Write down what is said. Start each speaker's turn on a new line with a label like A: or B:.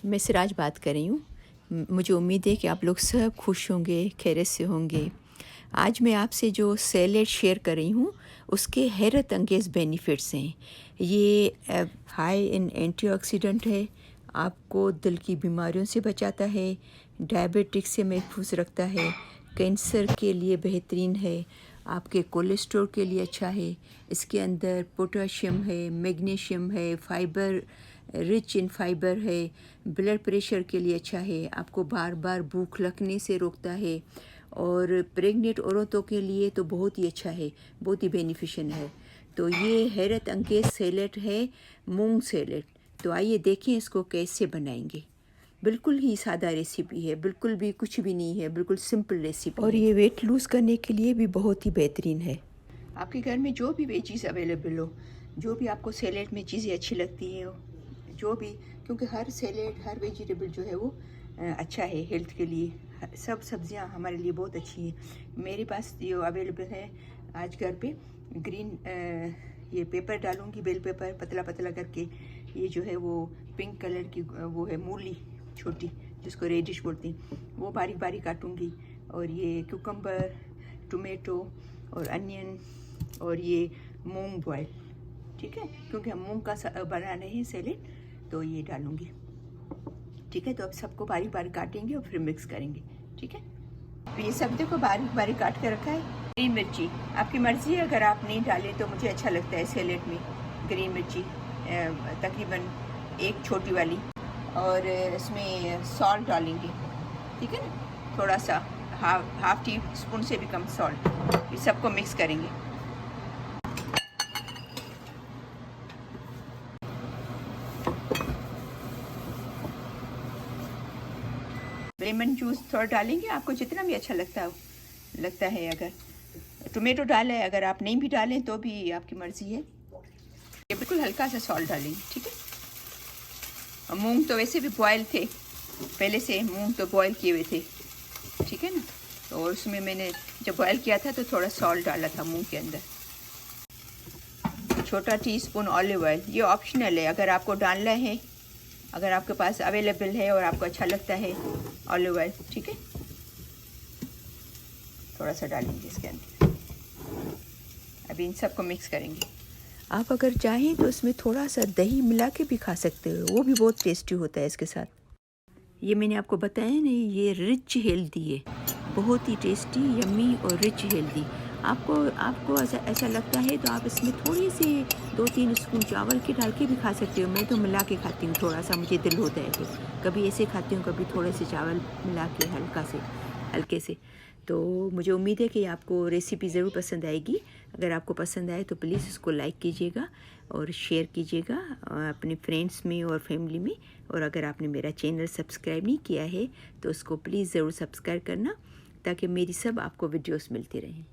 A: मैं सिराज बात कर रही हूँ। मुझे उम्मीद है कि आप लोग सब खुश होंगे, खैरियत से होंगे। आज मैं आपसे जो सैलेड शेयर कर रही हूँ, उसके हैरत अंगेज़ बेनिफिट्स हैं। ये हाई इन एंटीऑक्सीडेंट है, आपको दिल की बीमारियों से बचाता है, डायबिटिक्स से महफूज रखता है, कैंसर के लिए बेहतरीन है, आपके कोलेस्ट्रॉल के लिए अच्छा है। इसके अंदर पोटेशियम है, मैग्नीशियम है, फाइबर रिच इन फाइबर है, ब्लड प्रेशर के लिए अच्छा है, आपको बार बार भूख लगने से रोकता है, और प्रेग्नेंट औरतों के लिए तो बहुत ही अच्छा है, बहुत ही बेनिफिशियल है। तो ये हैरत अंगेज़ सैलेड है, मूंग सैलेड। तो आइए देखें इसको कैसे बनाएंगे। बिल्कुल ही सादा रेसिपी है, बिल्कुल भी कुछ भी नहीं है, बिल्कुल सिंपल रेसिपी और ये वेट लूज़ करने के लिए भी बहुत ही बेहतरीन है। आपके घर में जो भी वेजीज अवेलेबल हो, जो भी आपको सैलेड में चीज़ें अच्छी लगती हैं, जो भी, क्योंकि हर सैलेड हर वेजिटेबल जो है वो अच्छा है हेल्थ के लिए। सब सब्जियां हमारे लिए बहुत अच्छी हैं। मेरे पास जो अवेलेबल है आज घर पे ग्रीन ये पेपर डालूंगी, बेल पेपर पतला पतला करके। ये जो है वो पिंक कलर की वो है मूली छोटी, जिसको रेडिश बोलती हैं, वो बारीक बारीक काटूंगी। और ये क्यूकम्बर, टोमेटो और अनियन, और ये मूंग बॉयल, ठीक है, क्योंकि हम मूंग का बना रहे हैं सैलेड, तो ये डालूंगी। ठीक है, तो अब सबको बारीक बारीक काटेंगे और फिर मिक्स करेंगे। ठीक है, तो ये सब देखो बारीक बारीक काट के रखा है। ग्रीन मिर्ची आपकी मर्जी है, अगर आप नहीं डालें तो मुझे अच्छा लगता है सैलेड में ग्रीन मिर्ची, तकरीबन एक छोटी वाली। और इसमें सॉल्ट डालेंगे, ठीक है ना, थोड़ा सा हाफ टी स्पून से भी कम सॉल्ट। ये सबको मिक्स करेंगे। लेमन जूस थोड़ा डालेंगे, आपको जितना भी अच्छा लगता है। अगर टोमेटो डालें, अगर आप नहीं भी डालें तो भी आपकी मर्ज़ी है। ये बिल्कुल हल्का सा सॉल्ट डालेंगे, ठीक है। और मूंग तो वैसे भी बॉयल थे, पहले से मूंग तो बॉयल किए हुए थे, ठीक है ना। तो और उसमें मैंने जब बॉयल किया था तो थोड़ा सॉल्ट डाला था मूंग के अंदर। छोटा टीस्पून ऑलिव ऑयल, ये ऑप्शनल है, अगर आपको डालना है, अगर आपके पास अवेलेबल है और आपको अच्छा लगता है ऑलिव ऑयल, ठीक है। थोड़ा सा डालेंगे इसके अंदर। अभी इन सबको मिक्स करेंगे। आप अगर चाहें तो इसमें थोड़ा सा दही मिला के भी खा सकते हो, वो भी बहुत टेस्टी होता है इसके साथ। ये मैंने आपको बताया नहीं, ये रिच हेल्दी है, बहुत ही टेस्टी, यम्मी और रिच हेल्दी। आपको ऐसा लगता है तो आप इसमें थोड़ी सी 2-3 स्पून चावल के डाल के भी खा सकते हो। मैं तो मिला के खाती हूँ, थोड़ा सा मुझे दिल होता है कि कभी ऐसे खाती हूँ, कभी थोड़े से चावल मिला के हल्के से। तो मुझे उम्मीद है कि आपको रेसिपी ज़रूर पसंद आएगी। अगर आपको पसंद आए तो प्लीज़ इसको लाइक कीजिएगा और शेयर कीजिएगा अपने फ्रेंड्स में और फैमिली में। और अगर आपने मेरा चैनल सब्सक्राइब नहीं किया है तो उसको प्लीज़ ज़रूर सब्सक्राइब करना, ताकि मेरी सब आपको वीडियोस मिलती रहें।